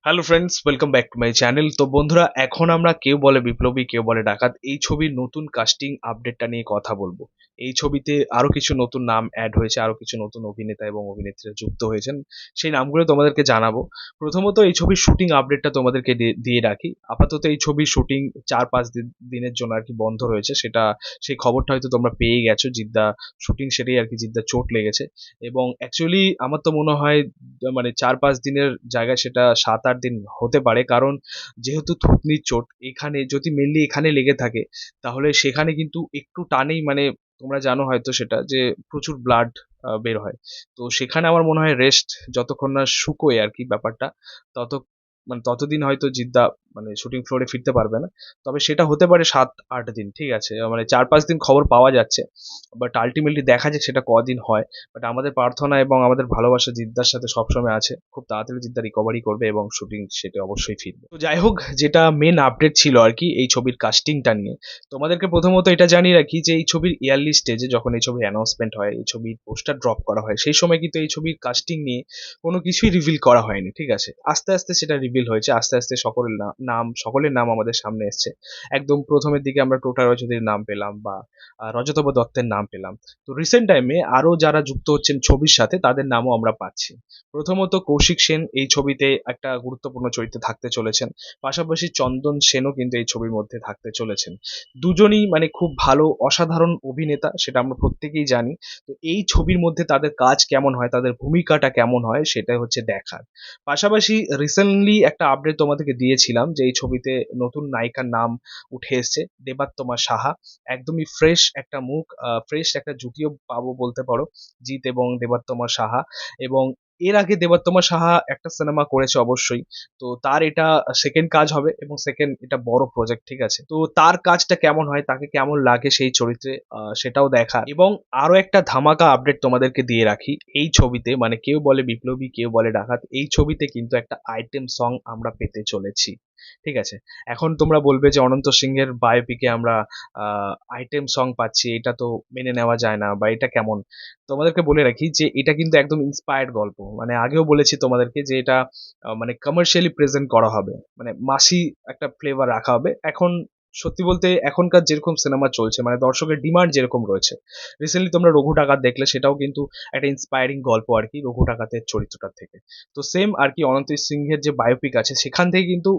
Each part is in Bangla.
Hello friends, welcome back to my channel. তো বন্ধুরা, এখন আমরা কেউ বলে বিপ্লবী কেউ বলে ডাকাত এই ছবির নতুন কাস্টিং আপডেটটা নিয়ে কথা বলবো। এই ছবিতে আরো কিছু নতুন নাম অ্যাড হয়েছে, আরো কিছু নতুন অভিনেতা এবং অভিনেত্রীরা যুক্ত হয়েছেন। সেই নামগুলো তোমাদেরকে জানাবো। প্রথমত এই ছবির শুটিং আপডেটটা তোমাদেরকে দিয়ে রাখি। আপাতত এই ছবির শুটিং 4-5 দিনের জন্য আর কি বন্ধ রয়েছে। সেই খবরটা হয়তো তোমরা পেয়ে গেছো। জিদ্দা শুটিং সেরেই আর কি জিদ্দা চোট লেগেছে। এবং অ্যাকচুয়ালি আমার তো মনে হয় মানে 4-5 দিনের জায়গায় সেটা 7-8 দিন হতে পারে, কারণ যেহেতু থুতনির চোট এখানে যদি মেনলি এখানে লেগে থাকে, তাহলে সেখানে কিন্তু একটু টানেই মানে তোমরা জানো হয়তো সেটা যে প্রচুর ব্লাড বের হয়। তো সেখানে আমার মনে হয় রেস্ট যতক্ষণ না শুকোয় আর কি ব্যাপারটা, তত মানে ততদিন হয়তো জিদ্দা মানে শুটিং ফ্লোরে ফিরতে পারবে না। তবে সেটা হতে পারে 7-8 দিন, ঠিক আছে, মানে 4-5 দিন খবর পাওয়া যাচ্ছে। বাট আলটিমেটলি দেখা যাক সেটা কদিন হয়। বাট আমাদের প্রার্থনা এবং আমাদের ভালোবাসা জিদ্দার সাথে সবসময় আছে। খুব তাড়াতাড়ি জিদ্দা রিকভারি করবে এবং শুটিং সেটা অবশ্যই ফিরবে। তো যাই হোক, যেটা মেন আপডেট ছিল আর কি এই ছবির কাস্টিংটা নিয়ে, তোমাদেরকে প্রথমত এটা জানিয়ে রাখি যে এই ছবির ইয়ারলি স্টেজে যখন এই ছবির অ্যানাউন্সমেন্ট হয়, এই ছবির পোস্টার ড্রপ করা হয়, সেই সময় কিন্তু এই ছবির কাস্টিং নিয়ে কোনো কিছুই রিভিল করা হয়নি, ঠিক আছে। আস্তে আস্তে সেটা রিভিল হয়েছে, আস্তে আস্তে সকলের নাম আমাদের সামনে এসছে। একদম প্রথমের দিকে আমরা টোটা রজনীর নাম পেলাম, বা রজতব দত্তের নাম পেলাম। তো রিসেন্ট টাইমে আরো যারা যুক্ত হচ্ছেন ছবির সাথে তাদের নামও আমরা পাচ্ছি। প্রথমত কৌশিক সেন এই ছবিতে একটা গুরুত্বপূর্ণ চরিত্রে থাকতে চলেছেন। পাশাপাশি চন্দন সেনও কিন্তু এই ছবির মধ্যে থাকতে চলেছেন। দুজনই মানে খুব ভালো অসাধারণ অভিনেতা, সেটা আমরা প্রত্যেকেই জানি। তো এই ছবির মধ্যে তাদের কাজ কেমন হয়, তাদের ভূমিকাটা কেমন হয়, সেটাই হচ্ছে দেখার। পাশাপাশি রিসেন্টলি একটা আপডেট তোমাদেরকে দিয়েছিলাম যে এই ছবিতে নতুন নায়িকার নাম উঠে এসেছে, দেবাত্তমা সাহা। একদমই ফ্রেশ একটা মুখ, ফ্রেশ একটা জুটিও পাবো বলতে পারো, জিৎ এবং দেবাত্তমা সাহা। এবং এর আগে দেবাত্তমা সাহা একটা সিনেমা করেছে অবশ্যই। তো তার এটা সেকেন্ড কাজ হবে এবং সেকেন্ড এটা বড় প্রজেক্ট, ঠিক আছে। তো তার কাজটা কেমন হয়, তাকে কেমন লাগে সেই চরিত্রে, সেটাও দেখা। এবং আরো একটা ধামাকা আপডেট তোমাদেরকে দিয়ে রাখি, এই ছবিতে মানে কেউ বলে বিপ্লবী কেউ বলে ডাকাত এই ছবিতে কিন্তু একটা আইটেম সং আমরা পেতে চলেছি, ঠিক আছে। এখন তোমরা বলবে যে অনন্ত সিংহের বায়োপিকে আমরা আইটেম সং পাচ্ছি, এটা তো মেনে নেওয়া যায় না, বা এটা কেমন। তোমাদেরকে বলে রাখি যে এটা কিন্তু একদম ইন্সপায়ার্ড গল্প, মানে আগেও বলেছি তোমাদেরকে যে এটা মানে কমার্শিয়ালি প্রেজেন্ট করা হবে, মানে মাসি একটা ফ্লেভার রাখা হবে। এখন সত্যি বলতে এখনকার যেরকম সিনেমা চলছে, মানে দর্শকের ডিমান্ড যেরকম রয়েছে, রিসেন্টলি তোমরা রঘু ডাকাত দেখলে, সেটাও কিন্তু একটা ইন্সপায়ারিং গল্প আর কি রঘু ডাকাতের চরিত্রটার থেকে। তো সেম আর কি অনন্ত সিংহের যে বায়োপিক আছে সেখান থেকে কিন্তু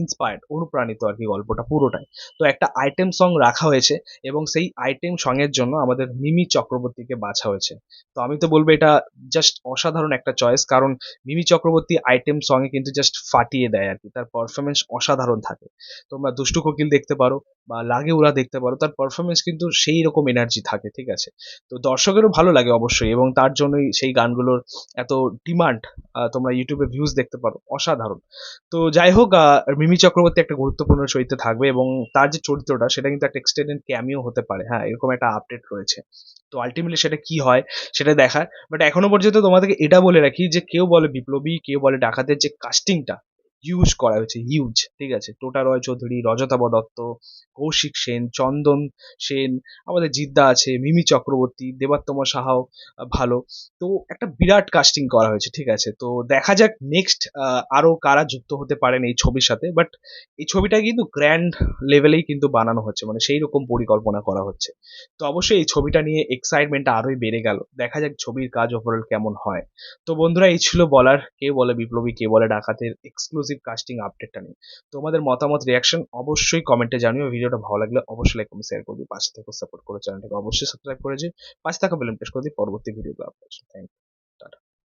ইন্সপায়ার্ড অনুপ্রাণিত আর কি গল্পটা পুরোটাই। তো একটা আইটেম সং রাখা হয়েছে এবং সেই আইটেম সং এর জন্য আমাদের মিমি চক্রবর্তীকে বাছা হয়েছে। তো আমি তো বলবো এটা জাস্ট অসাধারণ একটা চয়েস, কারণ মিমি চক্রবর্তী আইটেম সং এ কিন্তু জাস্ট ফাটিয়ে দেয় আর কি, তার পারফরমেন্স অসাধারণ থাকে। তোমরা দুষ্টু কোকিল দেখতে পারো বা লাগে উড়া দেখতে পারো, তার পারফরমেন্স কিন্তু সেই রকম এনার্জি থাকে, ঠিক আছে। তো দর্শকেরও ভালো লাগে অবশ্যই, এবং তার জন্যই সেই গানগুলোর এত ডিমান্ড। তোমরা ইউটিউবে ভিউজ দেখতে পারো, অসাধারণ। তো যাই হোক, মিমি চক্রবর্তী একটা গুরুত্বপূর্ণ চরিত্রে থাকবে এবং তার যে চরিত্রটা সেটা কিন্তু একটা এক্সটেন্ডেড ক্যামিও হতে পারে, হ্যাঁ, এরকম একটা আপডেট রয়েছে। তো আলটিমেটলি সেটা কি হয় সেটা দেখার। বাট এখনো পর্যন্ত তোমাদেরকে এটা বলে রাখি যে কেউ বলে বিপ্লবী কেউ বলে ডাকাতের যে কাস্টিংটা হিউজ করা হয়েছে, হিউজ, ঠিক আছে। টোটা রয় চৌধুরী, রজতাভ দত্ত, কৌশিক সেন, চন্দন সেন, আমাদের জিদ্দা আছে, মিমি চক্রবর্তী, দেবাত্তমা সাহাও ভালো। তো একটা বিরাট কাস্টিং করা হয়েছে, ঠিক আছে। তো দেখা যাক নেক্সট আরো কারা যুক্ত হতে পারেন এই ছবির সাথে। বাট এই ছবিটা কিন্তু গ্র্যান্ড লেভেলেই কিন্তু বানানো হচ্ছে, মানে সেই রকম পরিকল্পনা করা হচ্ছে। তো অবশ্যই এই ছবিটা নিয়ে এক্সাইটমেন্টটা আরোই বেড়ে গেল, দেখা যাক ছবির কাজ ওভারঅল কেমন হয়। তো বন্ধুরা, এই ছিল বলার কে বলে বিপ্লবী কে বলে ডাকাতের এক্সক্লুসিভ কাস্টিং আপডেটটা নিয়ে। তোমাদের মতামত রিয়াকশন অবশ্যই কমেন্টে জানিও। ভিডিওটা ভালো লাগলে অবশ্যই লাইক কমেন্ট শেয়ার করবি, পাশে থেকে সাপোর্ট করে চ্যানেলটাকে অবশ্যই সাবস্ক্রাইব করে যে পাশে থাকা বেল প্রেস করে দিই পরবর্তী ভিডিও আপডেট। Thank you.